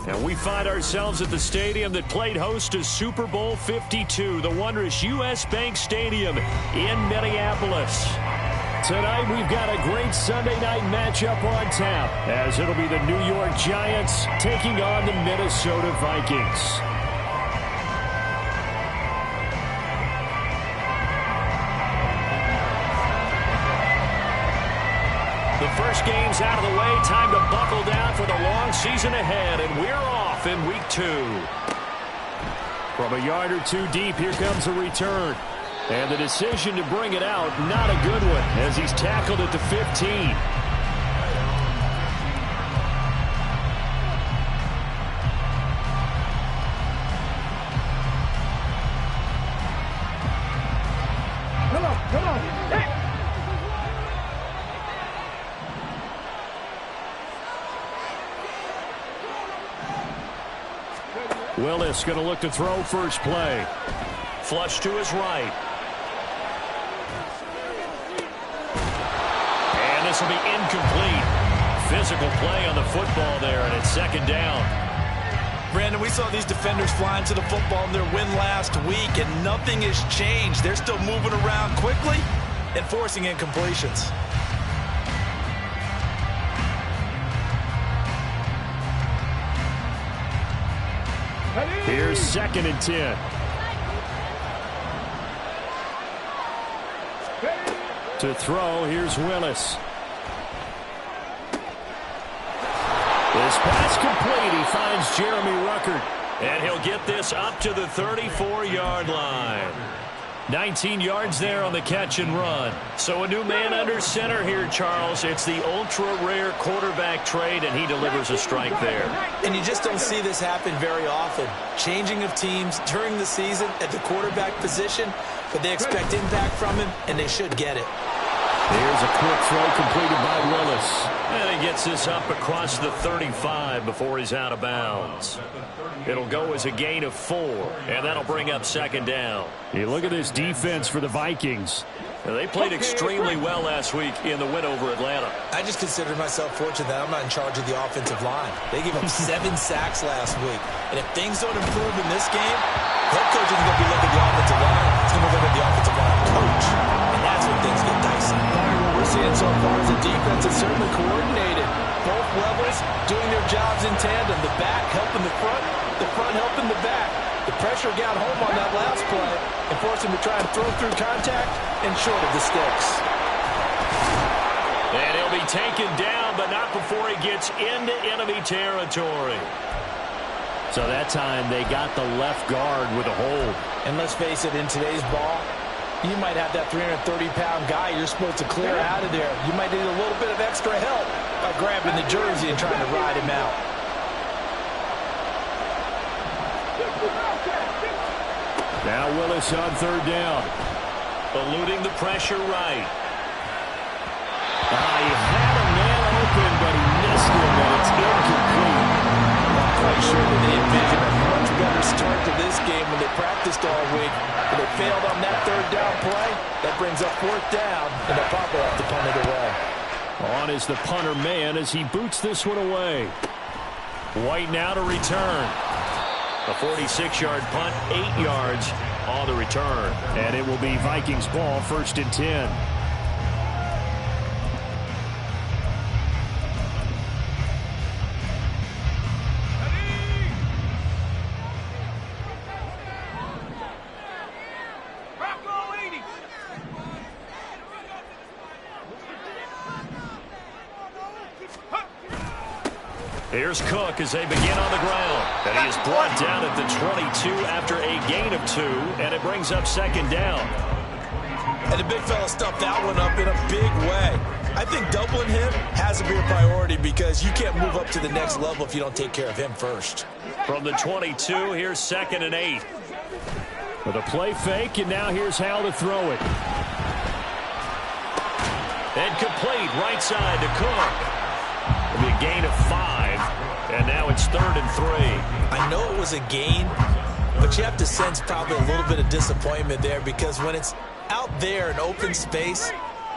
And we find ourselves at the stadium that played host to Super Bowl 52, the wondrous U.S. Bank Stadium in Minneapolis. Tonight we've got a great Sunday night matchup on tap, as it'll be the New York Giants taking on the Minnesota Vikings. The first game's out of the way. Time to buckle down for the long season ahead, and we're off in week 2. From a yard or two deep, here comes a return. And the decision to bring it out, not a good one, as he's tackled at the 15. Come on. Hey. Willis going to look to throw first play. Flush to his right. And this will be incomplete. Physical play on the football there, and it's second down. Brandon, we saw these defenders flying to the football in their win last week, and nothing has changed. They're still moving around quickly and forcing incompletions. Here's 2nd and 10. To throw, here's Willis. This pass complete. He finds Jeremy Ruckert. And he'll get this up to the 34-yard line. 19 yards there on the catch and run. So a new man under center here, Charles. It's the ultra-rare quarterback trade, and he delivers a strike there. And you just don't see this happen very often. Changing of teams during the season at the quarterback position, but they expect impact from him, and they should get it. Here's a quick throw completed by Willis. And he gets this up across the 35 before he's out of bounds. It'll go as a gain of 4, and that'll bring up second down. You look at this defense for the Vikings. They played extremely well last week in the win over Atlanta. I just consider myself fortunate that I'm not in charge of the offensive line. They gave up 7 sacks last week. And if things don't improve in this game, head coach isn't going to be looking at the offensive line. He's going to look at the offensive line coach. And that's when things get dicey. What we're seeing so far is the defense is certainly coordinated. Both levels doing their jobs in tandem. The back helping the front helping the back. The pressure got home on that last play and forced him to try and throw through contact and short of the sticks. And he'll be taken down, but not before he gets into enemy territory. So that time they got the left guard with a hold. And let's face it, in today's ball, you might have that 330-pound guy you're supposed to clear out of there. You might need a little bit of extra help by grabbing the jersey and trying to ride him out. Now Willis on 3rd down. Eluding the pressure right. He had a man open, but he missed him, and it's incomplete. I'm quite sure that they envisioned a much better start to this game when they practiced all week. But they failed on that 3rd down play. That brings up 4th down, and the punter will have to punt it away. On is the punter man as he boots this one away. White now to return. A 46-yard punt, 8 yards on the return. And it will be Vikings ball, 1st and 10. Here's Cook as they begin on the ground. And he is brought down at the 22 after a gain of 2, and it brings up second down. And the big fella stuffed that one up in a big way. I think doubling him has to be a priority because you can't move up to the next level if you don't take care of him first. From the 22, here's 2nd and 8. With a play fake, and now here's how to throw it. And complete, right side to Cook. It'll be a gain of 5, and now it's 3rd and 3. I know it was a gain, but you have to sense probably a little bit of disappointment there because when it's out there in open space,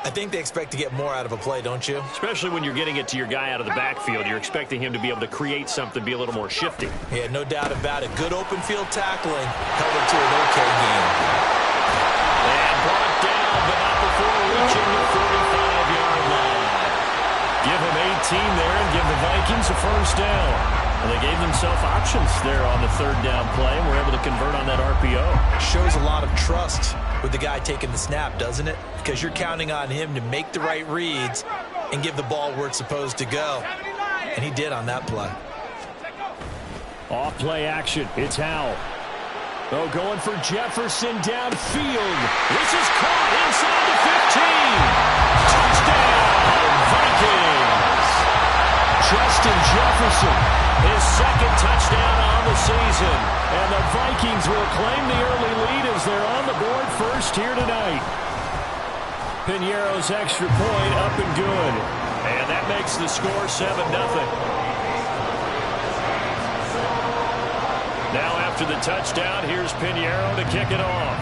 I think they expect to get more out of a play, don't you? Especially when you're getting it to your guy out of the backfield. You're expecting him to be able to create something, be a little more shifty. Yeah, no doubt about it. Good open field tackling held it to an okay game. And brought down, but not before reaching the 45-yard line. Give him 18 there and give the Vikings a first down. And they gave themselves options there on the third down play and were able to convert on that RPO. Shows a lot of trust with the guy taking the snap, doesn't it? Because you're counting on him to make the right reads and give the ball where it's supposed to go. And he did on that play. Off play action. It's Howell. Oh, going for Jefferson downfield. This is caught inside the 15. Touchdown, Vikings. Justin Jefferson, his second touchdown on the season. And the Vikings will claim the early lead as they're on the board first here tonight. Piñeiro's extra point up and good. And that makes the score 7-0. Now after the touchdown, here's Piñeiro to kick it off.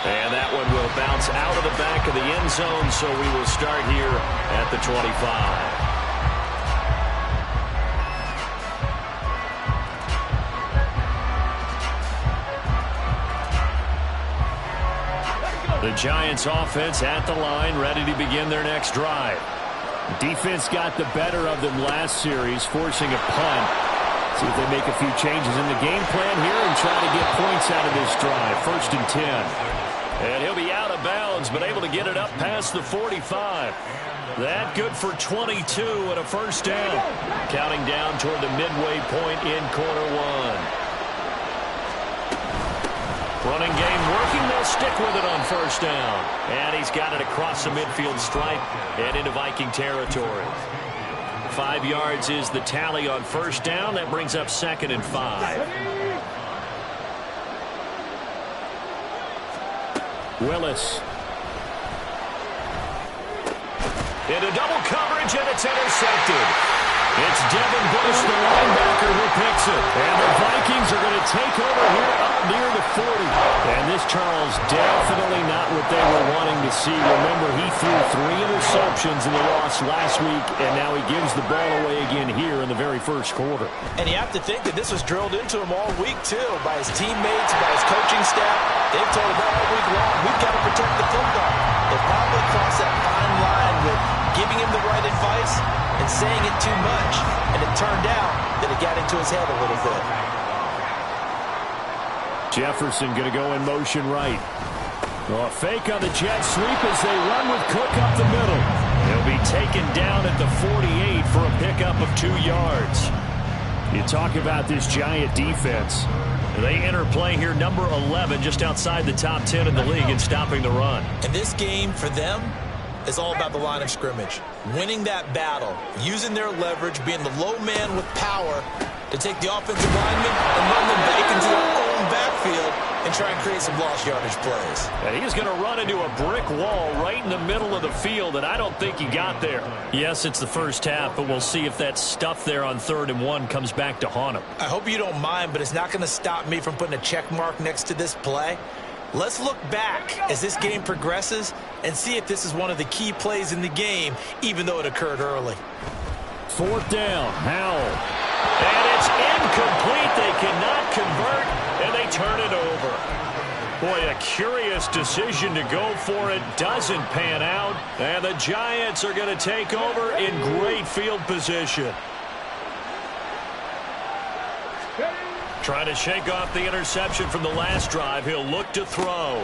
And that one will bounce out of the back of the end zone, so we will start here at the 25. The Giants offense at the line, ready to begin their next drive. Defense got the better of them last series, forcing a punt. See if they make a few changes in the game plan here and try to get points out of this drive. 1st and 10. And he'll be out of bounds, but able to get it up past the 45. That good for 22 and a first down. Counting down toward the midway point in quarter one. Running game working. They'll stick with it on first down. And he's got it across the midfield stripe and into Viking territory. 5 yards is the tally on first down. That brings up 2nd and 5. Willis. Into double coverage, and it's intercepted. It's Devin Bush, the linebacker, who picks it. And the Vikings are going to take over here up near the 40. And this Charles definitely not what they were wanting to see. Remember, he threw 3 interceptions in the loss last week, and now he gives the ball away again here in the very first quarter. And you have to think that this was drilled into him all week, too, by his teammates, by his coaching staff. They've told him all week long, we've got to protect the football. They probably crossed that fine line with giving him the right advice and saying it too much, and it turned out that it got into his head a little bit. Jefferson going to go in motion right. A fake on the jet sweep as they run with Cook up the middle. He'll be taken down at the 48 for a pickup of 2 yards. You talk about this Giant defense. They enter play here number 11, just outside the top 10 in the league in stopping the run. And this game for them is all about the line of scrimmage. Winning that battle, using their leverage, being the low man with power to take the offensive linemen and run them back into their own backfield and try and create some lost yardage plays. And he's going to run into a brick wall right in the middle of the field, and I don't think he got there. Yes, it's the first half, but we'll see if that stuff there on 3rd and 1 comes back to haunt him. I hope you don't mind, but it's not going to stop me from putting a check mark next to this play. Let's look back as this game progresses and see if this is one of the key plays in the game, even though it occurred early. 4th down, Howell. And it's incomplete. They cannot convert, and they turn it over. Boy, a curious decision to go for it. Doesn't pan out, and the Giants are going to take over in great field position. Trying to shake off the interception from the last drive. He'll look to throw.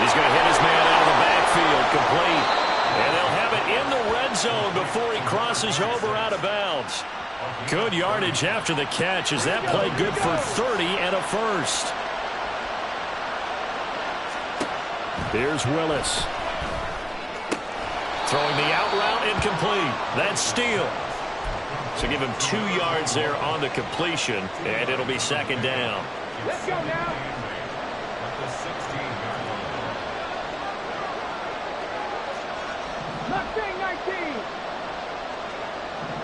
He's going to hit his man out of the backfield, complete. And they'll have it in the red zone before he crosses over out of bounds. Good yardage after the catch. Is that play good for 30 and a first? Here's Willis. Throwing the out route, incomplete. That's Steele. So give him 2 yards there on the completion, and it'll be 2nd down. Let's go now. Mustang 19.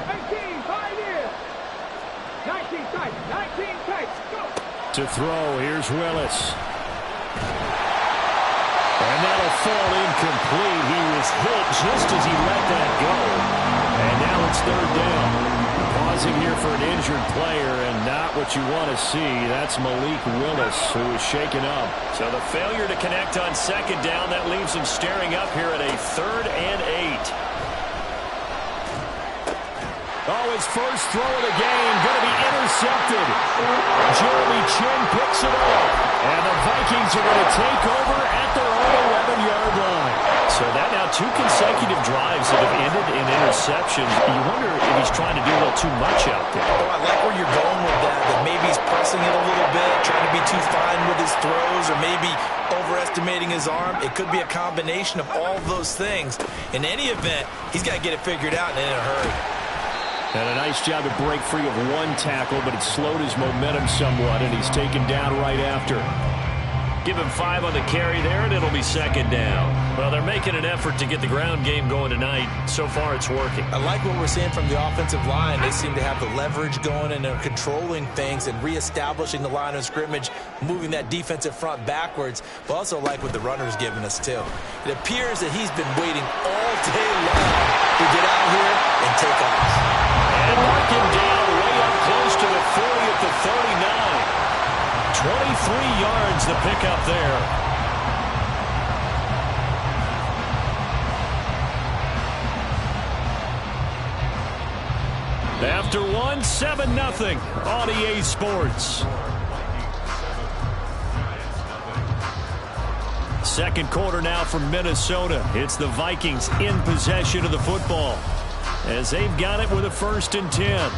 18, Pioneer. 19 tight, 19 tight. Go. To throw, here's Willis. And that'll fall incomplete. He was hit just as he let that go. And now it's third down. Pausing here for an injured player, and not what you want to see. That's Malik Willis, who is shaken up. So the failure to connect on second down, that leaves him staring up here at a 3rd and 8. Oh, his first throw of the game going to be intercepted. Jeremy Chin picks it up. And the Vikings are going to take over at their own 11-yard line. So that now 2 consecutive drives that have ended in interceptions. You wonder if he's trying to do a little too much out there. Oh, I like where you're going with that maybe he's pressing it a little bit, trying to be too fine with his throws, or maybe overestimating his arm. It could be a combination of all those things. In any event, he's got to get it figured out and in a hurry. And a nice job to break free of 1 tackle, but it slowed his momentum somewhat, and he's taken down right after. Give him 5 on the carry there, and it'll be second down. Well, they're making an effort to get the ground game going tonight. So far, it's working. I like what we're seeing from the offensive line. They seem to have the leverage going, and they're controlling things and reestablishing the line of scrimmage, moving that defensive front backwards. But also like what the runner's giving us, too. It appears that he's been waiting all day long to get out here and take off. And mark him down way up close to the 40 at the 39. 23 yards the pickup there. After 1, 7-0 on EA Sports. Second quarter now from Minnesota. It's the Vikings in possession of the football, as they've got it with a 1st and 10.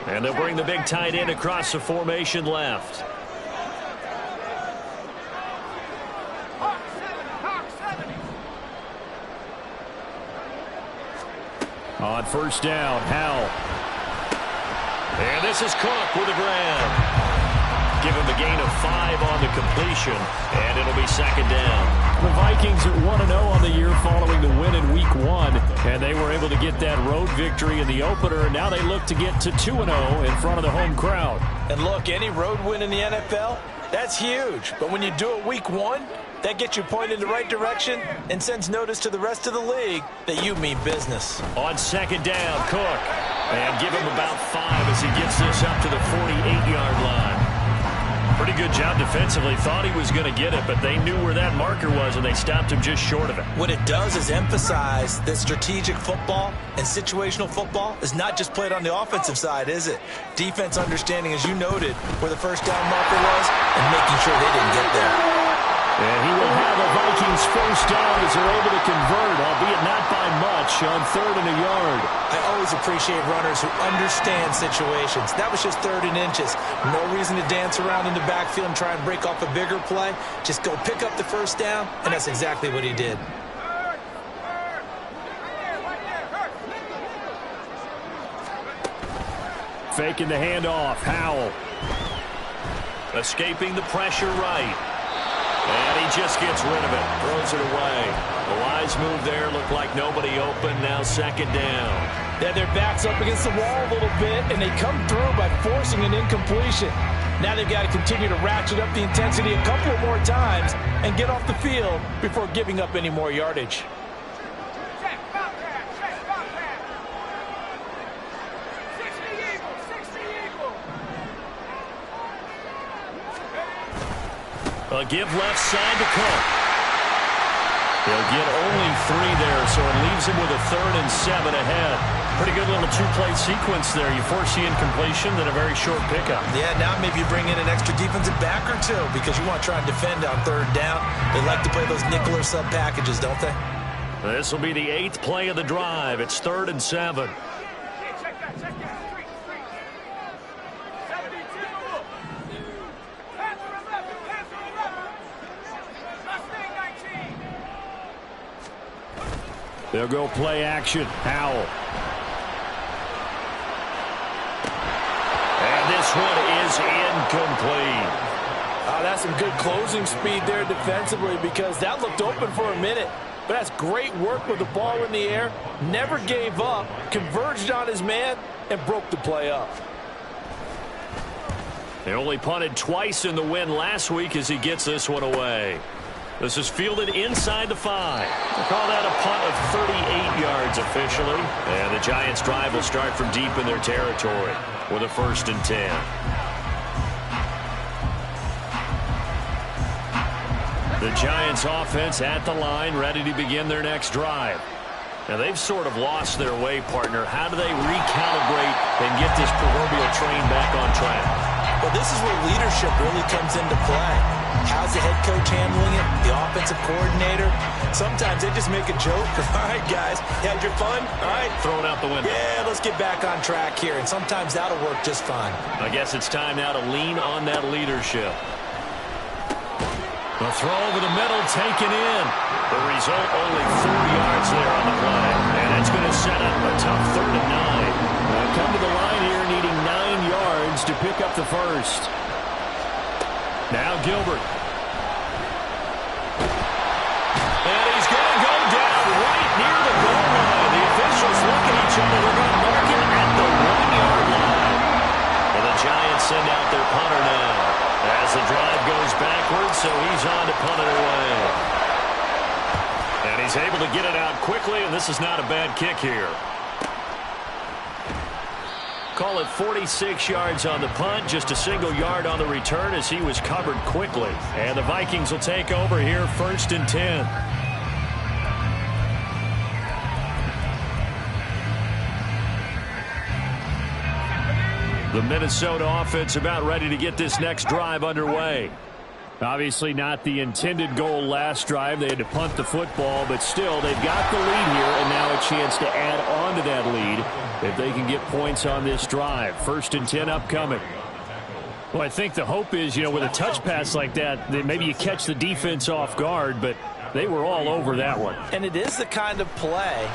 And they'll bring the big tight end across the formation left. On 1st down, Howell. And this is Cook with the grab. Give him a gain of 5 on the completion, and it'll be second down. The Vikings are 1-0 on the year following the win in week 1, and they were able to get that road victory in the opener, and now they look to get to 2-0 in front of the home crowd. And look, any road win in the NFL, that's huge. But when you do it week 1, that gets you pointed in the right direction and sends notice to the rest of the league that you mean business. On second down, Cook. And give him about 5 as he gets this up to the 48-yard line. Pretty good job defensively. Thought he was going to get it, but they knew where that marker was, and they stopped him just short of it. What it does is emphasize that strategic football and situational football is not just played on the offensive side, is it? Defense understanding, as you noted, where the 1st down marker was and making sure they didn't get there. And he will have a Vikings 1st down as they're able to convert, albeit not by much, on 3rd and a yard. I always appreciate runners who understand situations. That was just 3rd and inches. No reason to dance around in the backfield and try and break off a bigger play. Just go pick up the 1st down, and that's exactly what he did. Faking the handoff, Howell. Escaping the pressure right. And he just gets rid of it, throws it away. A wise move there, looked like nobody open, now second down. Yeah, their back's up against the wall a little bit, and they come through by forcing an incompletion. Now they've got to continue to ratchet up the intensity a couple of more times and get off the field before giving up any more yardage. A give left side to Cook. He'll get only 3 there, so it leaves him with a 3rd and 7 ahead. Pretty good little 2-play sequence there. You force the incompletion, then a very short pickup. Yeah, now maybe you bring in an extra defensive back or 2 because you want to try and defend on 3rd down. They like to play those nickel or sub packages, don't they? This will be the 8th play of the drive. It's 3rd and 7. They'll go play action. Howell. And this one is incomplete. That's some good closing speed there defensively because that looked open for a minute. But that's great work with the ball in the air. Never gave up, converged on his man, and broke the play up. They only punted twice in the win last week as he gets this one away. This is fielded inside the 5. They call that a punt of 38 yards officially. And the Giants' drive will start from deep in their territory with a 1st and 10. The Giants' offense at the line, ready to begin their next drive. Now, they've sort of lost their way, partner. How do they recalibrate and get this proverbial train back on track? Well, this is where leadership really comes into play. How's the head coach handling it? The offensive coordinator? Sometimes they just make a joke. All right, guys, you had your fun? All right. Throw it out the window. Yeah, let's get back on track here. And sometimes that'll work just fine. I guess it's time now to lean on that leadership. The throw over the middle, taken in. The result, only 4 yards there on the play. And it's going to set up a tough 3rd and 9. Come to the line here, needing 9 yards to pick up the 1st. Now Gilbert. And he's going to go down right near the goal line. The officials look at each other. They're going to mark him at the 1-yard line. And the Giants send out their punter now. As the drive goes backwards, so he's on to punt it away. And he's able to get it out quickly, and this is not a bad kick here. Call it 46 yards on the punt, just a single yard on the return as he was covered quickly. And the Vikings will take over here, 1st and 10. The Minnesota offense about ready to get this next drive underway. Obviously not the intended goal last drive. They had to punt the football, but still they've got the lead here and now a chance to add on to that lead if they can get points on this drive. 1st and 10 upcoming. Well, I think the hope is, with a touch pass like that maybe you catch the defense off guard, but they were all over that one. And it is the kind of play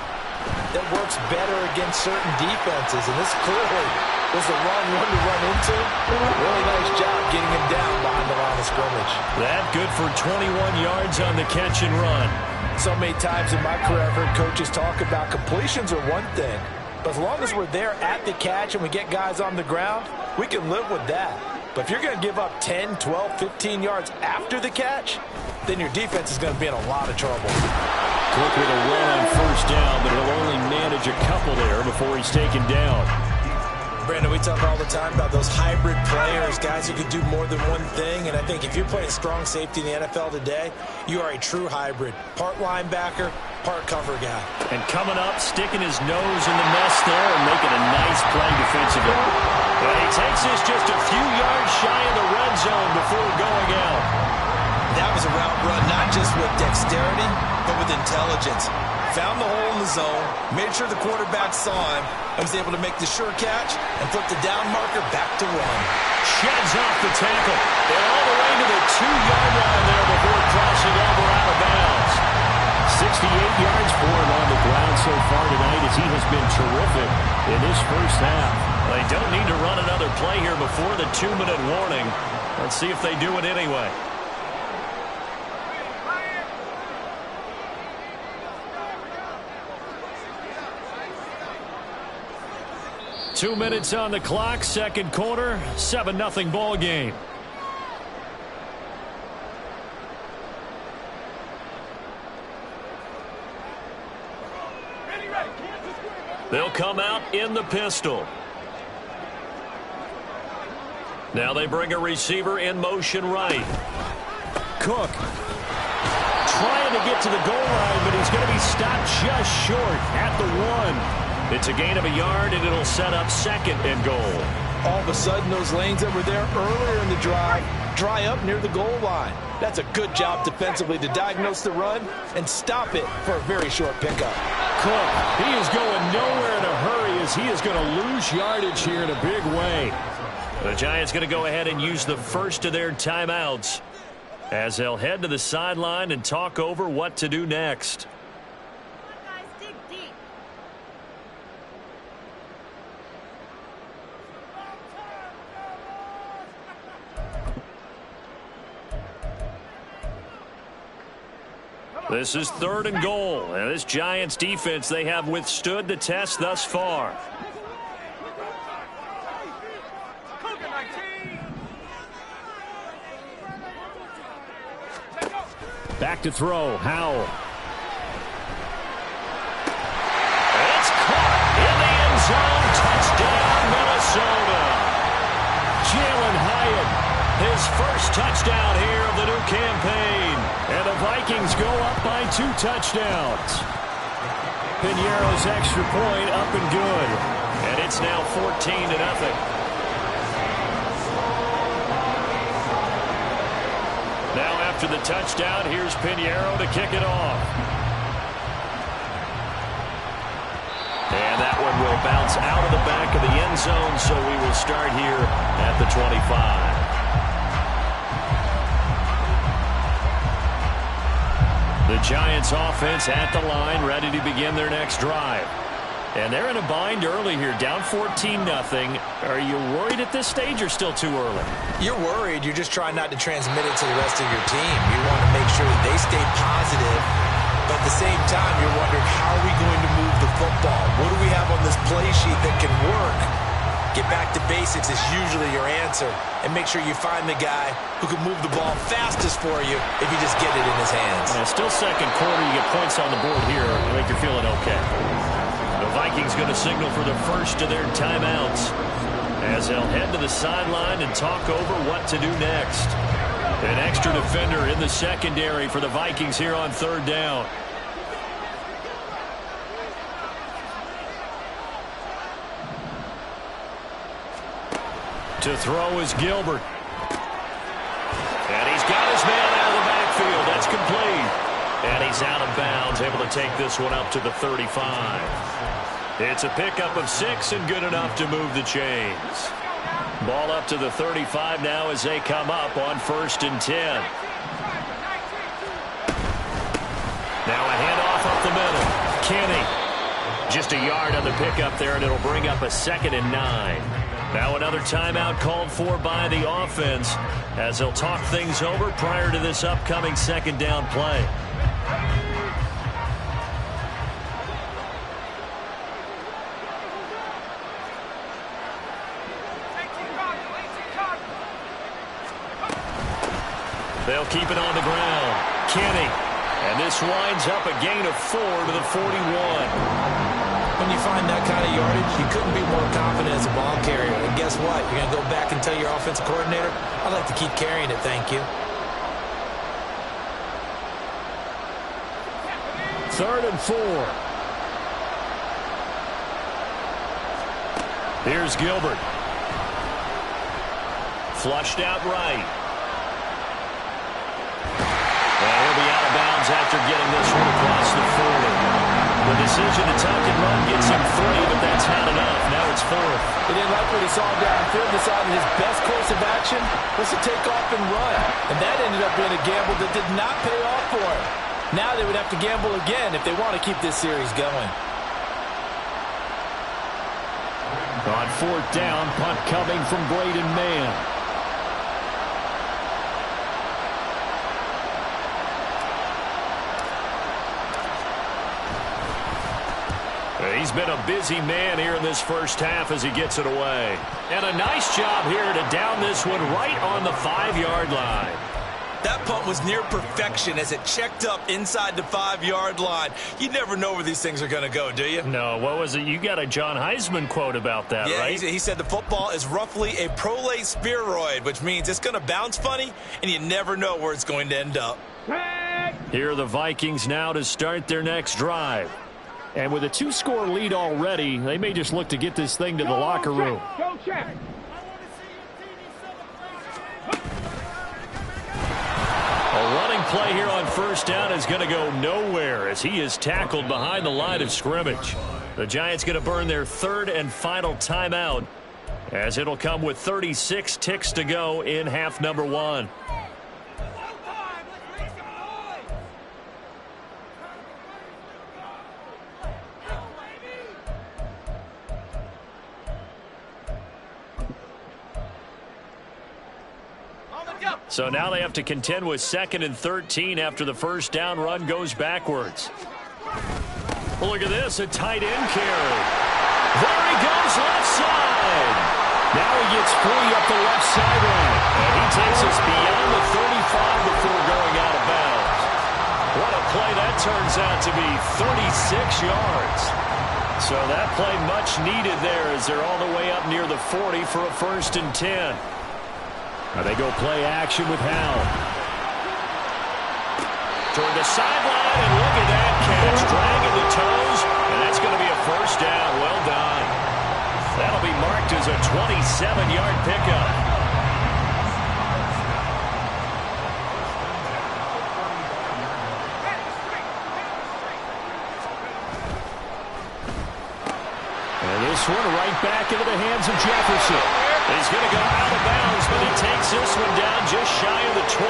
that works better against certain defenses, and this clearly was the wrong one to run into. Really nice job getting him down behind the line of scrimmage. That good for 21 yards on the catch and run. So many times in my career I've heard coaches talk about completions are one thing, but as long as we're there at the catch and we get guys on the ground, we can live with that. But if you're going to give up 10, 12, 15 yards after the catch, then your defense is going to be in a lot of trouble. Cook with a run on 1st down, but he'll only manage a couple there before he's taken down. Brandon, we talk all the time about those hybrid players, guys who can do more than one thing. And I think if you're playing strong safety in the NFL today, you are a true hybrid. Part linebacker, part cover guy. And coming up, sticking his nose in the mess there and making a nice play defensively. And he takes this just a few yards shy of the red zone before going out. That was a route run, not just with dexterity, but with intelligence. Found the hole in the zone, made sure the quarterback saw him, and was able to make the sure catch and flip the down marker back to 1. Sheds off the tackle. And all the way to the 2-yard line there before crossing over out of bounds. 68 yards for him on the ground so far tonight as he has been terrific in this first half. They don't need to run another play here before the 2-minute warning. Let's see if they do it anyway. Two minutes on the clock, second quarter, 7-0 ball game. They'll come out in the pistol. Now they bring a receiver in motion right. Cook trying to get to the goal line, but he's going to be stopped just short at the 1. It's a gain of a yard, and it'll set up 2nd and goal. All of a sudden, those lanes that were there earlier in the drive dry up near the goal line. That's a good job defensively to diagnose the run and stop it for a very short pickup. Cook, he is going nowhere in a hurry as he is going to lose yardage here in a big way. The Giants going to go ahead and use the first of their timeouts as they'll head to the sideline and talk over what to do next. This is 3rd and goal. And this Giants defense, they have withstood the test thus far. Back to throw, Howell. It's caught in the end zone. Touchdown, Minnesota. Jalen Hyatt, his first touchdown here of the new campaign. And the Vikings go up by 2 touchdowns. Piñeiro's extra point up and good. And it's now 14-0. Now after the touchdown, here's Piñeiro to kick it off. And that one will bounce out of the back of the end zone, so we will start here at the 25. The Giants offense at the line, ready to begin their next drive. And they're in a bind early here, down 14-0. Are you worried at this stage or still too early? You're worried. You're just trying not to transmit it to the rest of your team. You want to make sure that they stay positive, but at the same time, you're wondering, how are we going to move the football? What do we have on this play sheet that can work? Get back to basics is usually your answer, and make sure you find the guy who can move the ball fastest for you if you just get it in his hands. Still second quarter. You get points on the board here. I think you're feeling okay. The Vikings going to signal for the first of their timeouts as they'll head to the sideline and talk over what to do next. An extra defender in the secondary for the Vikings here on 3rd down. To throw is Gilbert. And he's got his man out of the backfield. That's complete. And he's out of bounds, able to take this one up to the 35. It's a pickup of 6 and good enough to move the chains. Ball up to the 35 now as they come up on 1st and 10. Now a handoff up the middle. Kenny. Just a yard on the pickup there, and it'll bring up a 2nd and 9. Now another timeout called for by the offense as they'll talk things over prior to this upcoming 2nd down play. They'll keep it on the ground. Kenny. And this winds up a gain of 4 to the 41. When you find that kind of yardage, you couldn't be more confident as a ball carrier. And guess what? You're going to go back and tell your offensive coordinator, I'd like to keep carrying it, thank you. 3rd and 4. Here's Gilbert. Flushed out right. And he'll be out of bounds after getting this one across the 40. The decision to tuck and run gets him 3, but that's not enough. Now it's 4th. He didn't like what he saw downfield. Decided his best course of action was to take off and run. And that ended up being a gamble that did not pay off for him. Now they would have to gamble again if they want to keep this series going. On 4th down, punt coming from Braden Mann. He's been a busy man here in this first half as he gets it away. And a nice job here to down this one right on the 5-yard line. That punt was near perfection as it checked up inside the 5-yard line. You never know where these things are going to go, do you? No, what was it? You got a John Heisman quote about that, right? Yeah, he said the football is roughly a prolate spheroid, which means it's going to bounce funny, and you never know where it's going to end up. Here are the Vikings now to start their next drive. And with a 2-score lead already, they may just look to get this thing to the locker room. Go check. A running play here on 1st down is going to go nowhere as he is tackled behind the line of scrimmage. The Giants going to burn their 3rd and final timeout as it'll come with 36 ticks to go in half number 1. So now they have to contend with 2nd and 13 after the first down run goes backwards. Look at this, a tight end carry. There he goes, left side. Now he gets free up the left sideline. And he takes us beyond the 35 before going out of bounds. What a play that turns out to be, 36 yards. So that play much needed there as they're all the way up near the 40 for a 1st and 10. Now they go play action with Howell. Toward the sideline, and look at that catch, dragging the toes, and that's going to be a 1st down. Well done. That'll be marked as a 27-yard pickup. And this one right back into the hands of Jefferson. He's going to go out of bounds, but he takes this one down just shy of the 20.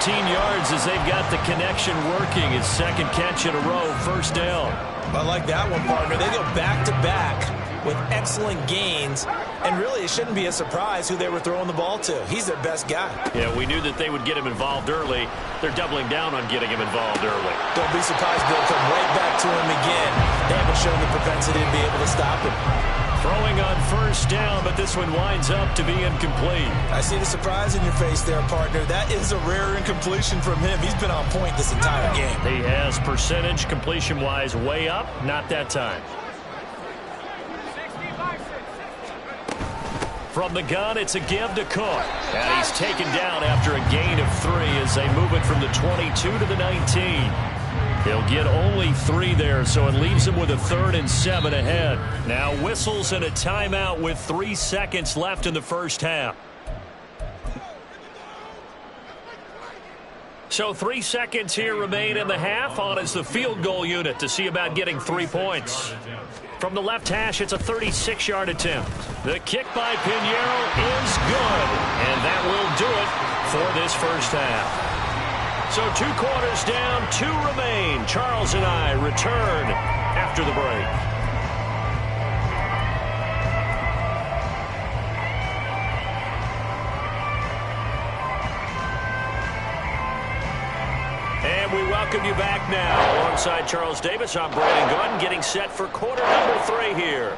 13 yards as they've got the connection working. His 2nd catch in a row, 1st down. I like that one, partner. They go back-to-back with excellent gains, and really it shouldn't be a surprise who they were throwing the ball to. He's their best guy. Yeah, we knew that they would get him involved early. They're doubling down on getting him involved early. Don't be surprised they'll come right back to him again. They haven't shown the propensity to be able to stop him. Throwing on 1st down, but this one winds up to be incomplete. I see the surprise in your face there, partner. That is a rare incompletion from him. He's been on point this entire game. He has percentage completion-wise way up, not that time. From the gun, it's a give to Cook. And he's taken down after a gain of 3 as they move it from the 22 to the 19. He'll get only 3 there, so it leaves him with a 3rd and 7 ahead. Now whistles and a timeout with 3 seconds left in the first half. So 3 seconds here remain in the half. On is the field goal unit to see about getting 3 points. From the left hash, it's a 36-yard attempt. The kick by Pinheiro is good, and that will do it for this first half. So 2 quarters down, 2 remain. Charles and I return after the break. And we welcome you back now. Alongside Charles Davis, I'm Brandon Gordon, getting set for quarter number 3 here.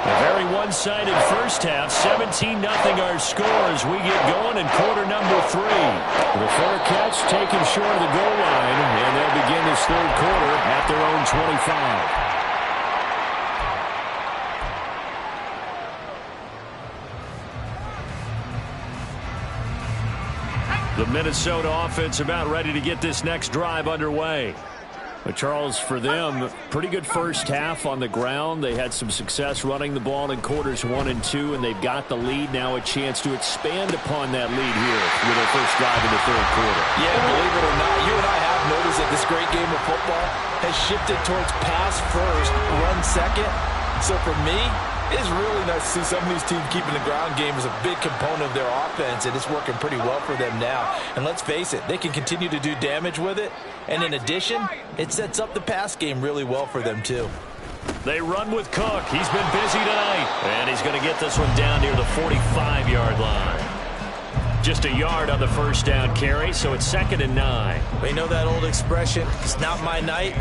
A very one-sided first half, 17-0 our score as we get going in quarter number 3. The fair catch taken short of the goal line, and they'll begin this 3rd quarter at their own 25. The Minnesota offense about ready to get this next drive underway. But Charles, for them, pretty good first half on the ground. They had some success running the ball in quarters 1 and 2, and they've got the lead. Now a chance to expand upon that lead here with their first drive in the 3rd quarter. Yeah, believe it or not, you and I have noticed that this great game of football has shifted towards pass first, run second. So for me, it's really nice to see some of these teams keeping the ground game as a big component of their offense, and it's working pretty well for them now. And let's face it, they can continue to do damage with it. And in addition, it sets up the pass game really well for them, too. They run with Cook. He's been busy tonight. And he's going to get this one down near the 45-yard line. Just a yard on the first down carry, so it's 2nd and 9. We know that old expression, it's not my night.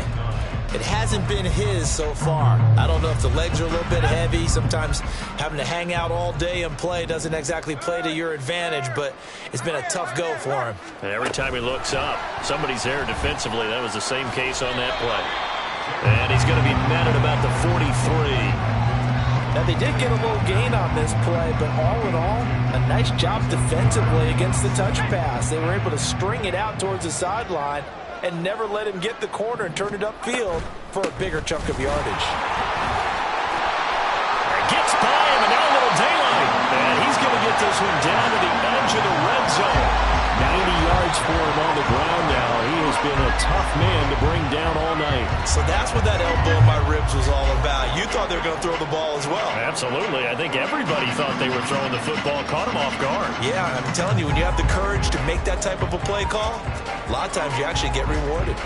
It hasn't been his so far. I don't know if the legs are a little bit heavy. Sometimes having to hang out all day and play doesn't exactly play to your advantage, but it's been a tough go for him. Every time he looks up, somebody's there defensively. That was the same case on that play. And he's going to be met at about the 43. Now, they did get a little gain on this play, but all in all, a nice job defensively against the touch pass. They were able to string it out towards the sideline and never let him get the corner and turn it upfield for a bigger chunk of yardage. Gets by him, and now a little daylight. And he's going to get this one down to the edge of the red zone. 90 yards for him on the ground now. He has been a tough man to bring down all night. So that's what that elbow in my ribs was all about. You thought they were going to throw the ball as well. Absolutely. I think everybody thought they were throwing the football, caught him off guard. Yeah, I'm telling you, when you have the courage to make that type of a play call, a lot of times you actually get rewarded.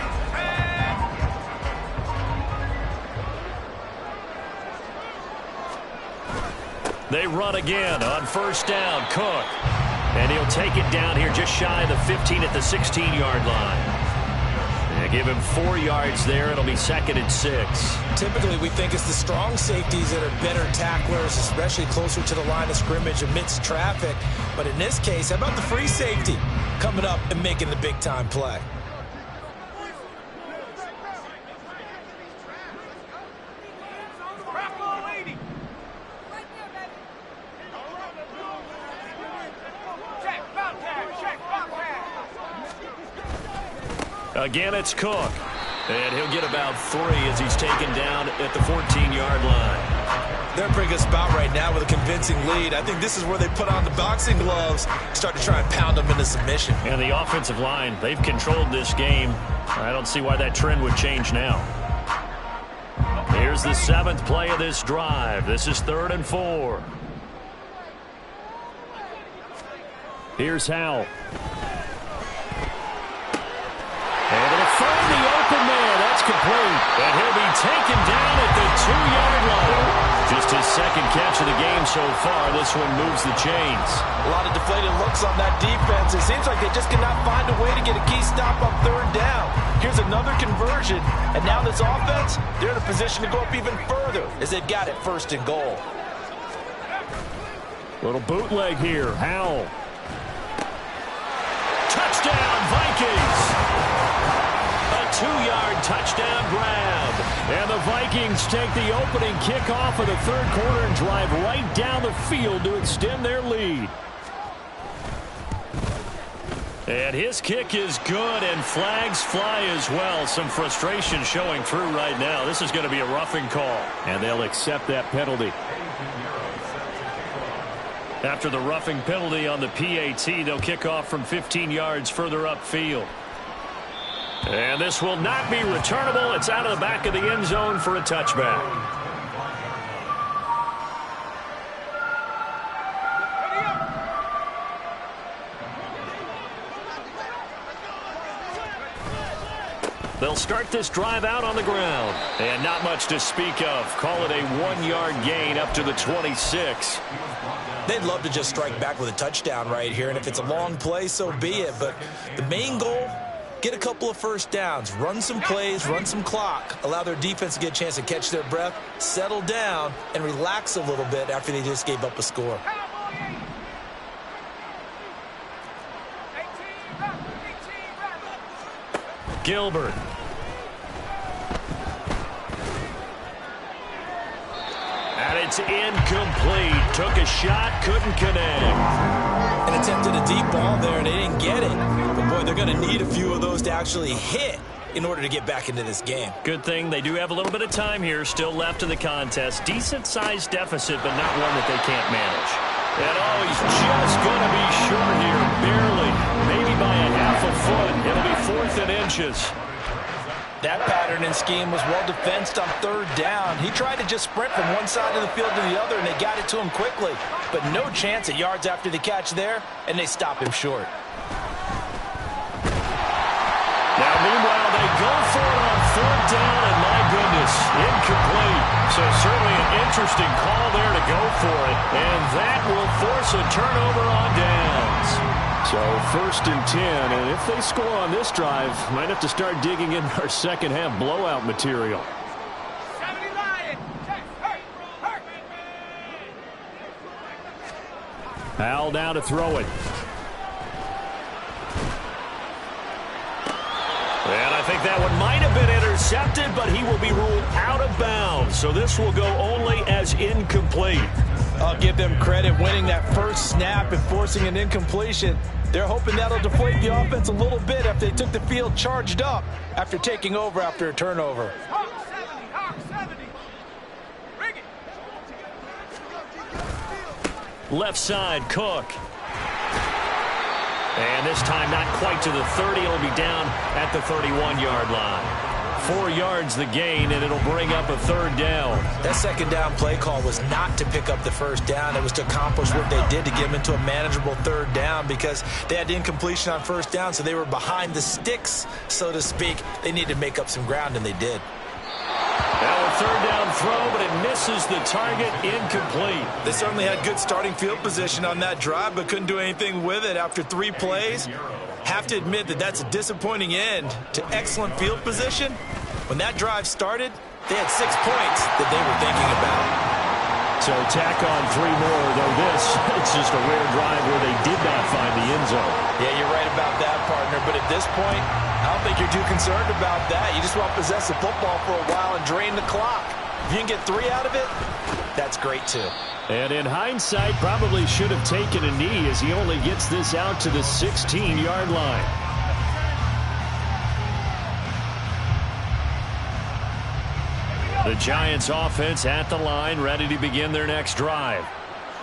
They run again on first down. Cook. And he'll take it down here just shy of the 15 at the 16-yard line. And give him 4 yards there. It'll be 2nd and 6. Typically, we think it's the strong safeties that are better tacklers, especially closer to the line of scrimmage amidst traffic. But in this case, how about the free safety coming up and making the big-time play? Again, it's Cook. And he'll get about 3 as he's taken down at the 14-yard line. They're bringing us about right now with a convincing lead. I think this is where they put on the boxing gloves, start to try and pound them into submission. And the offensive line, they've controlled this game. I don't see why that trend would change now. Here's the 7th play of this drive. This is 3rd and 4. Here's Howell. And it'll find the open man. That's complete. And he'll be taken down at the 2-yard line. Just his 2nd catch of the game so far. This one moves the chains. A lot of deflated looks on that defense. It seems like they just cannot find a way to get a key stop on 3rd down. Here's another conversion. And now this offense, they're in a position to go up even further as they've got it 1st and goal. Little bootleg here. Howell. Touchdown, Vikings. A 2-yard touchdown grab. And the Vikings take the opening kickoff of the 3rd quarter and drive right down the field to extend their lead. And his kick is good, and flags fly as well. Some frustration showing through right now. This is going to be a roughing call. And they'll accept that penalty. After the roughing penalty on the PAT, they'll kick off from 15 yards further upfield. And this will not be returnable. It's out of the back of the end zone for a touchback. They'll start this drive out on the ground. And not much to speak of. Call it a 1-yard gain up to the 26. They'd love to just strike back with a touchdown right here, and if it's a long play, so be it. But the main goal, get a couple of first downs, run some plays, run some clock, allow their defense to get a chance to catch their breath, settle down, and relax a little bit after they just gave up a score. Gilbert. And it's incomplete. Took a shot, couldn't connect. And attempted a deep ball there, and they didn't get it. But, boy, they're going to need a few of those to actually hit in order to get back into this game. Good thing they do have a little bit of time here still left in the contest. Decent-sized deficit, but not one that they can't manage. And, oh, he's just going to be short here, barely. Maybe by a half a foot. It'll be 4th and inches. That pattern and scheme was well defensed on 3rd down. He tried to just sprint from one side of the field to the other, and they got it to him quickly. But no chance at yards after the catch there, and they stop him short. Now, meanwhile, they go for it on 4th down, and my goodness, incomplete. So certainly an interesting call there to go for it, and that will force a turnover on downs. So 1st and 10, and if they score on this drive, might have to start digging in our second half blowout material. Howell down to throw it. And I think that one might have been intercepted, but he will be ruled out of bounds. So this will go only as incomplete. I'll give them credit winning that first snap and forcing an incompletion. They're hoping that'll deflate the offense a little bit after they took the field charged up after taking over after a turnover. Left side, Cook. And this time not quite to the 30. It'll be down at the 31-yard line. 4 yards the gain, and it'll bring up a 3rd down. That 2nd down play call was not to pick up the 1st down. It was to accomplish what they did to get them into a manageable 3rd down because they had incompletion on 1st down, so they were behind the sticks, so to speak. They needed to make up some ground, and they did. Now a third down throw, but it misses the target, incomplete. They certainly had good starting field position on that drive, but couldn't do anything with it after 3 plays. Have to admit that that's a disappointing end to excellent field position. When that drive started, they had 6 points that they were thinking about. So tack on 3 more, though this, it's just a rare drive where they did not find the end zone. Yeah, you're right about that, partner. But at this point, I don't think you're too concerned about that. You just want to possess the football for a while and drain the clock. If you can get 3 out of it, that's great too. And in hindsight, probably should have taken a knee as he only gets this out to the 16-yard line. The Giants offense at the line, ready to begin their next drive.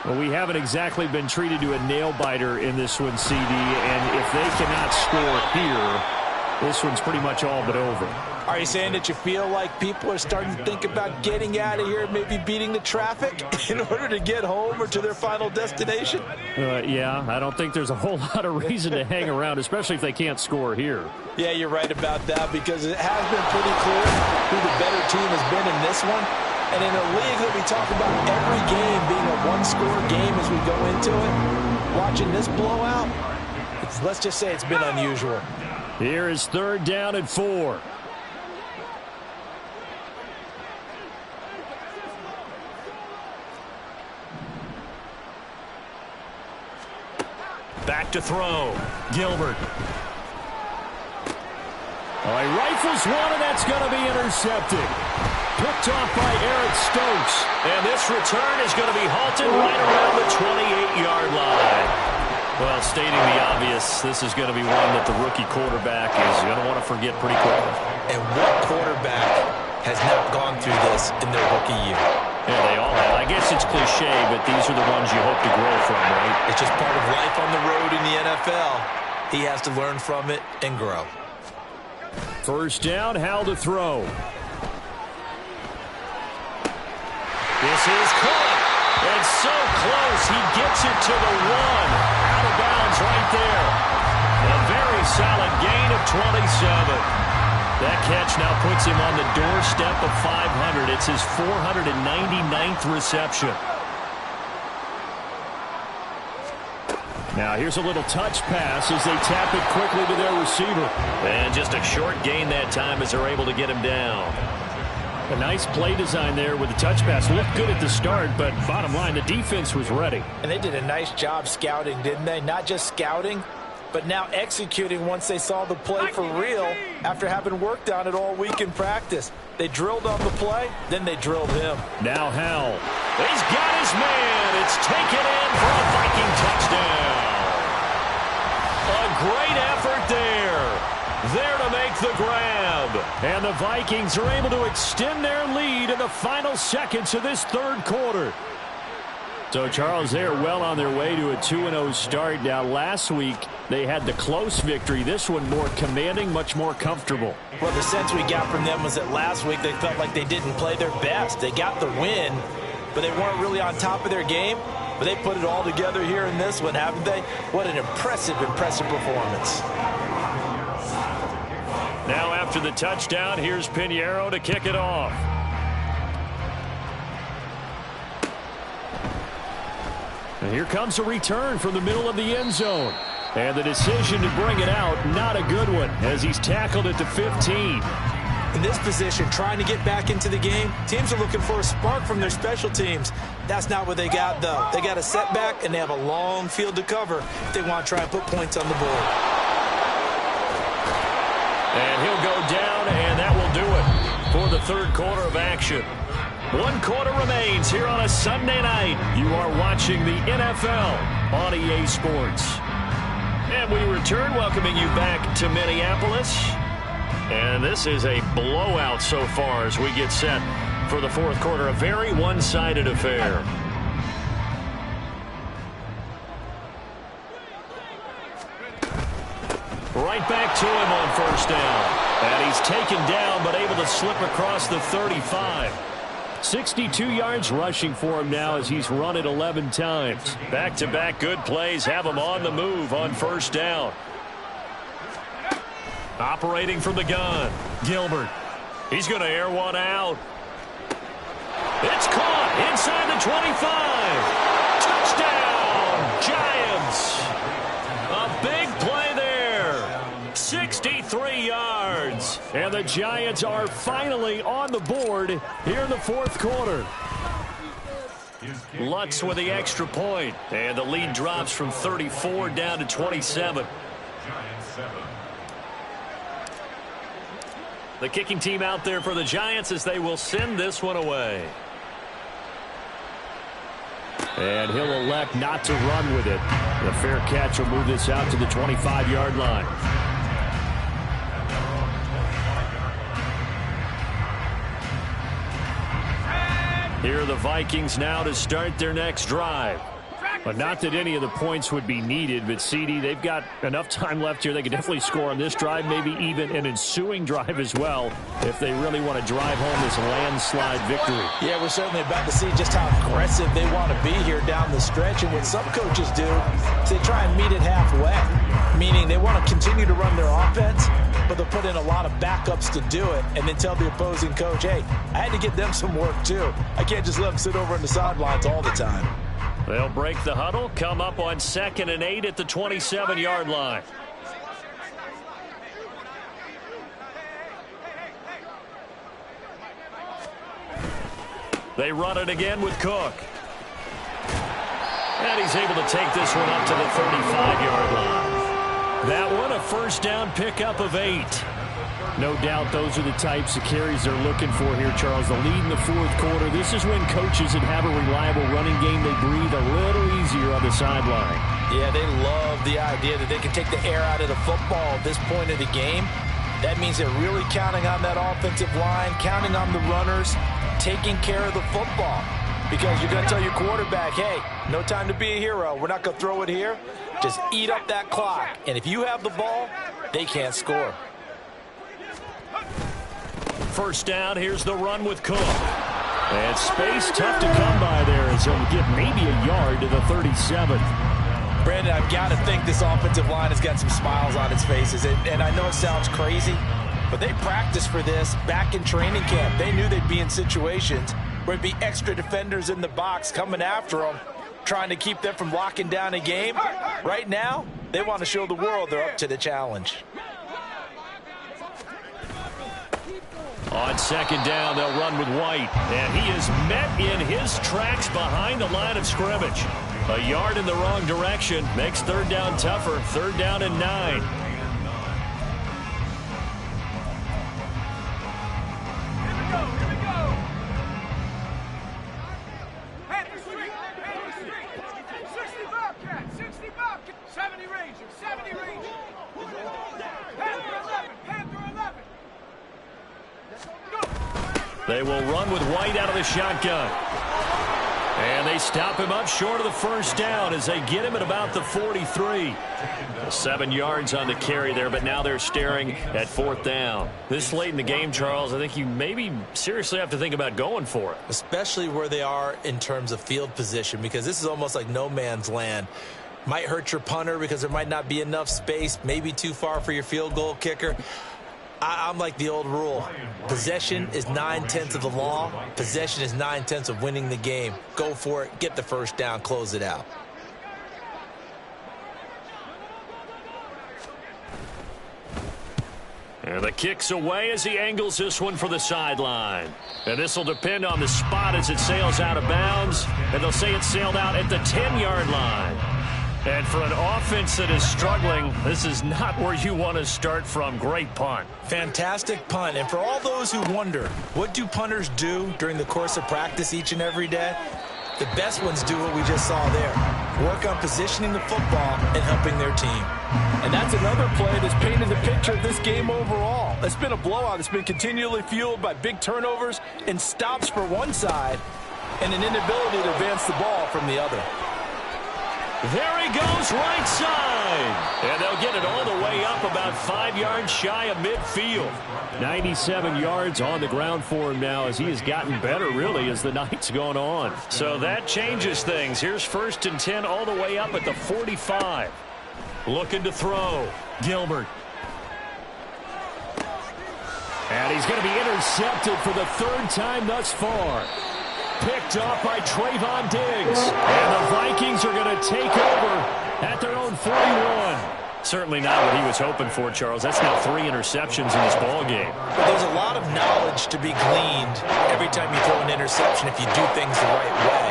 Well, we haven't exactly been treated to a nail-biter in this one, CD, and if they cannot score here, this one's pretty much all but over. Are you saying that you feel like people are starting to think about getting out of here, maybe beating the traffic in order to get home or to their final destination? Yeah, I don't think there's a whole lot of reason to hang around, especially if they can't score here. Yeah, you're right about that because it has been pretty clear who the better team has been in this one. And in a league that we talk about every game being a one-score game as we go into it, watching this blowout, let's just say it's been unusual. Here is 3rd down and 4. Back to throw. Gilbert. Oh, he rifles one, and that's going to be intercepted. Picked off by Eric Stokes. And this return is going to be halted right around the 28-yard line. Well, stating the obvious, this is going to be one that the rookie quarterback is going to want to forget pretty quickly. And what quarterback has not gone through this in their rookie year? Yeah, they all have. I guess it's cliche, but these are the ones you hope to grow from, right? It's just part of life on the road in the NFL. He has to learn from it and grow. 1st down, Hal to throw. This is caught. And so close, he gets it to the 1. Out of bounds right there. A very solid gain of 27. That catch now puts him on the doorstep of 500. It's his 499th reception. Now here's a little touch pass as they tap it quickly to their receiver. And just a short gain that time as they're able to get him down. A nice play design there with the touch pass. Looked good at the start, but bottom line, the defense was ready. And they did a nice job scouting, didn't they? Not just scouting, but now executing once they saw the play for real after having worked on it all week in practice. They drilled on the play, then they drilled him. Now Hal. He's got his man. It's taken in for a Viking touchdown. A great effort there. There to make the grab. And the Vikings are able to extend their lead in the final seconds of this 3rd quarter. So, Charles, they're well on their way to a 2-0 start. Now, last week, they had the close victory. This one more commanding, much more comfortable. Well, the sense we got from them was that last week they felt like they didn't play their best. They got the win, but they weren't really on top of their game. But they put it all together here in this one, haven't they? What an impressive performance. Now, after the touchdown, here's Pinheiro to kick it off. And here comes a return from the middle of the end zone. And the decision to bring it out, not a good one, as he's tackled at the 15. In this position, trying to get back into the game, teams are looking for a spark from their special teams. That's not what they got, though. They got a setback, and they have a long field to cover if they want to try and put points on the board. And he'll go down, and that will do it for the 3rd quarter of action. 1 quarter remains here on a Sunday night. You are watching the NFL on EA Sports. And we return, welcoming you back to Minneapolis. And this is a blowout so far as we get set for the 4th quarter. A very one-sided affair. Right back to him on 1st down. And he's taken down but able to slip across the 35. 62 yards rushing for him now as he's run it 11 times. Back-to-back good plays have him on the move on 1st down. Operating from the gun, Gilbert. He's going to air one out. It's caught inside the 25. Touchdown, Giants. A big play there. 63 yards. And the Giants are finally on the board here in the fourth quarter. Lutz with the extra point. And the lead drops from 34 down to 27. The kicking team out there for the Giants as they will send this one away. And he'll elect not to run with it. The fair catch will move this out to the 25-yard line. Here are the Vikings now to start their next drive. But not that any of the points would be needed, but CD, they've got enough time left here. They could definitely score on this drive, maybe even an ensuing drive as well, if they really want to drive home this landslide victory. Yeah, we're certainly about to see just how aggressive they want to be here down the stretch. And what some coaches do is they try and meet it halfway, meaning they want to continue to run their offense, but they'll put in a lot of backups to do it and then tell the opposing coach, hey, I had to get them some work too. I can't just let them sit over on the sidelines all the time. They'll break the huddle, come up on 2nd and 8 at the 27-yard line. They run it again with Cook. And he's able to take this one up to the 35-yard line. That one a first down pickup of 8. No doubt those are the types of carries they're looking for here, Charles. The lead in the fourth quarter. This is when coaches that have a reliable running game, they breathe a little easier on the sideline. Yeah, they love the idea that they can take the air out of the football at this point of the game. That means they're really counting on that offensive line, counting on the runners, taking care of the football. Because you're going to tell your quarterback, hey, no time to be a hero. We're not going to throw it here. Just eat up that clock. And if you have the ball, they can't score. First down, here's the run with Cook. And space tough to come by there as he'll get maybe a yard to the 37. Brandon, I've got to think this offensive line has got some smiles on its faces. And I know it sounds crazy, but they practiced for this back in training camp. They knew they'd be in situations where there'd be extra defenders in the box coming after them, trying to keep them from locking down a game. Right now, they want to show the world they're up to the challenge. On 2nd down, they'll run with White. And he is met in his tracks behind the line of scrimmage. A yard in the wrong direction makes 3rd down tougher. 3rd down and 9. They will run with White out of the shotgun. And they stop him up short of the first down as they get him at about the 43. 7 yards on the carry there, but now they're staring at 4th down. This late in the game, Charles, I think you maybe seriously have to think about going for it. Especially where they are in terms of field position, because this is almost like no man's land. Might hurt your punter because there might not be enough space, maybe too far for your field goal kicker. I'm like the old rule. Possession is 9/10 of the law. Possession is 9/10 of winning the game. Go for it. Get the first down. Close it out. And the kick's away as he angles this one for the sideline. And this will depend on the spot as it sails out of bounds. And they'll say it sailed out at the 10-yard line. And for an offense that is struggling, this is not where you want to start from. Great punt. Fantastic punt. And for all those who wonder, what do punters do during the course of practice each and every day? The best ones do what we just saw there. Work on positioning the football and helping their team. And that's another play that's painted the picture of this game overall. It's been a blowout. It's been continually fueled by big turnovers and stops for one side and an inability to advance the ball from the other. There he goes, right side. And they'll get it all the way up about 5 yards shy of midfield. 97 yards on the ground for him now as he has gotten better, really, as the night's gone on. So that changes things. Here's 1st and 10 all the way up at the 45. Looking to throw. Gilbert. And he's going to be intercepted for the 3rd time thus far. picked off by Trayvon Diggs. And the Vikings are going to take over at their own 41. Certainly not what he was hoping for, Charles. That's now 3 interceptions in this ball game. Well, there's a lot of knowledge to be gleaned every time you throw an interception if you do things the right way.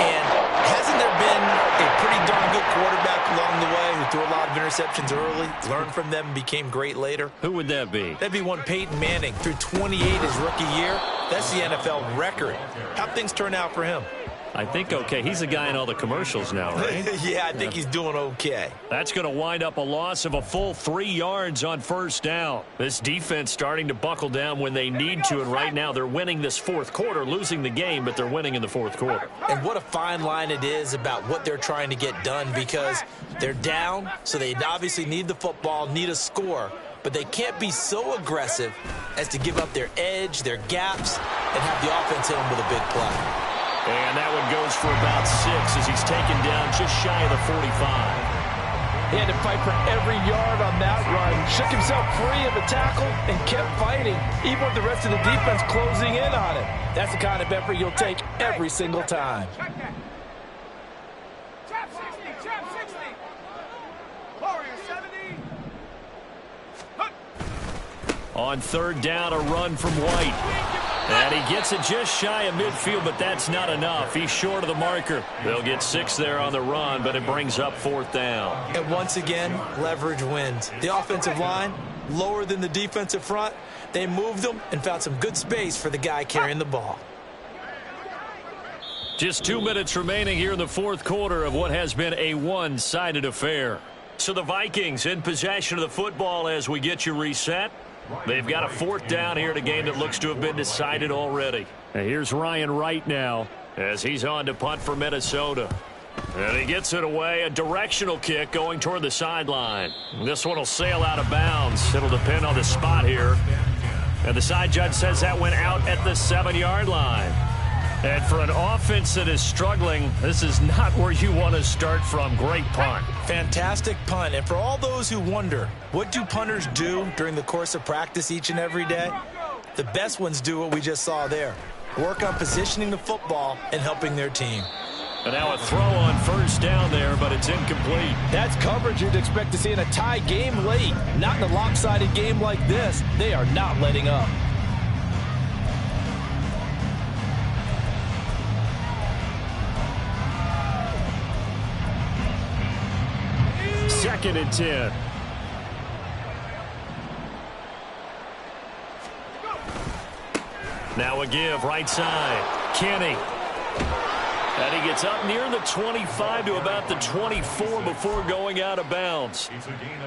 And hasn't there been a pretty darn good quarterback along the way who threw a lot of interceptions early, learned from them, and became great later? Who would that be? That'd be one Peyton Manning. Threw 28 his rookie year. That's the NFL record. How'd things turn out for him? I think okay. He's the guy in all the commercials now, right? Yeah, I think he's doing okay. That's going to wind up a loss of a full 3 yards on first down. This defense starting to buckle down when they need to, and right now they're winning this fourth quarter, losing the game, but they're winning in the fourth quarter. And what a fine line it is about what they're trying to get done, because they're down, so they obviously need the football, need a score, but they can't be so aggressive as to give up their edge, their gaps, and have the offense hit them with a big play. And that one goes for about 6 as he's taken down just shy of the 45. He had to fight for every yard on that run. Shook himself free of a tackle and kept fighting, even with the rest of the defense closing in on him. That's the kind of effort you'll take every single time. Trap 60, trap 60. Warrior 70. On third down, a run from White. And he gets it just shy of midfield, but that's not enough. He's short of the marker. They'll get 6 there on the run, but it brings up fourth down. And once again, leverage wins. The offensive line, lower than the defensive front. They moved them and found some good space for the guy carrying the ball. Just 2 minutes remaining here in the fourth quarter of what has been a one-sided affair. So the Vikings in possession of the football as we get you reset. They've got a fourth down here in a game that looks to have been decided already. And here's Ryan Wright now as he's on to punt for Minnesota. And he gets it away, a directional kick going toward the sideline. This one will sail out of bounds. It'll depend on the spot here. And the side judge says that went out at the 7-yard line. And for an offense that is struggling, this is not where you want to start from. Great punt. Fantastic punt. And for all those who wonder, what do punters do during the course of practice each and every day? The best ones do what we just saw there. Work on positioning the football and helping their team. And now a throw on first down there, but it's incomplete. That's coverage you'd expect to see in a tie game late. Not in a lopsided game like this. They are not letting up. Second and 10. Now a give, right side. Kenny. And he gets up near the 25 to about the 24 before going out of bounds.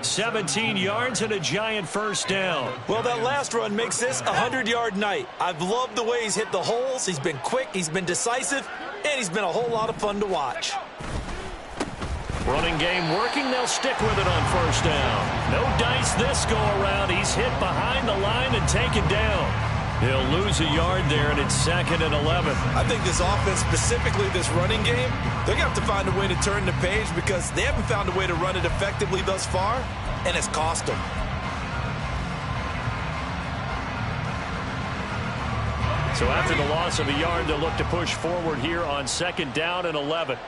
17 yards and a giant first down. Well, that last run makes this a 100-yard night. I've loved the way he's hit the holes. He's been quick, he's been decisive, and he's been a whole lot of fun to watch. Running game working. They'll stick with it on first down. No dice this go around. He's hit behind the line and taken down. He'll lose a yard there, and it's 2nd and 11. I think this offense, specifically this running game, they're going to have to find a way to turn the page because they haven't found a way to run it effectively thus far, and it's cost them. So after the loss of a yard, they'll look to push forward here on 2nd down and 11.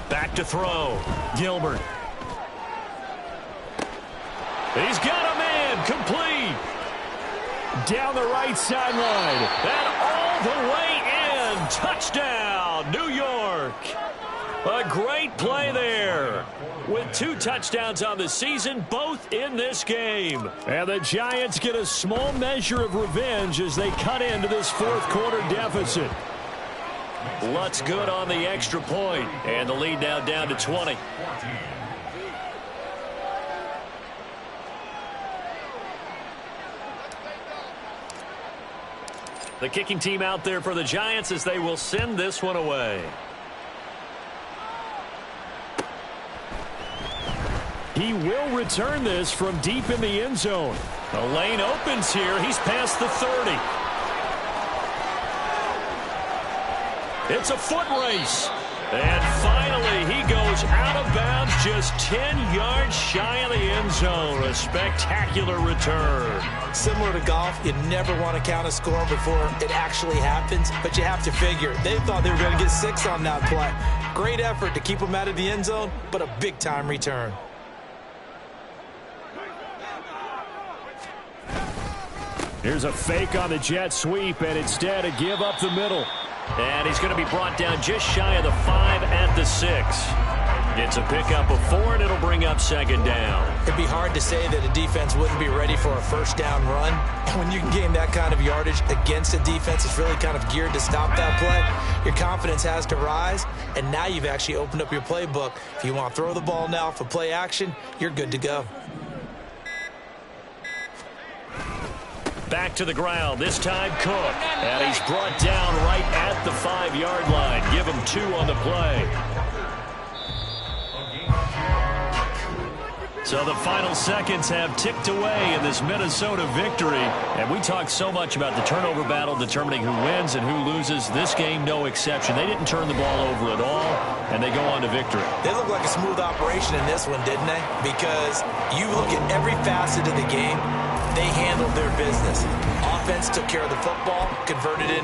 Back to throw. Gilbert. He's got a man. Complete. Down the right sideline. And all the way in. Touchdown, New York. A great play there. With 2 touchdowns on the season, both in this game. And the Giants get a small measure of revenge as they cut into this fourth quarter deficit. Lutz good on the extra point, and the lead now down to 20. The kicking team out there for the Giants as they will send this one away. He will return this from deep in the end zone. The lane opens here. He's past the 30. It's a foot race. And finally, he goes out of bounds just 10 yards shy of the end zone. A spectacular return. Similar to golf, you never want to count a score before it actually happens, but you have to figure they thought they were going to get 6 on that play. Great effort to keep them out of the end zone, but a big-time return. Here's a fake on the jet sweep, and instead a give up the middle. And he's going to be brought down just shy of the 5 at the 6. It's a pickup of 4, and it'll bring up second down. It'd be hard to say that a defense wouldn't be ready for a first down run. When you can gain that kind of yardage against a defense that's really kind of geared to stop that play, your confidence has to rise, and now you've actually opened up your playbook. If you want to throw the ball now for play action, you're good to go. Back to the ground, this time Cook. And he's brought down right at the 5-yard line. Give him 2 on the play. So the final seconds have ticked away in this Minnesota victory. And we talked so much about the turnover battle determining who wins and who loses. This game, no exception. They didn't turn the ball over at all, and they go on to victory. They look like a smooth operation in this one, didn't they? Because you look at every facet of the game, they handled their business. Offense took care of the football, converted it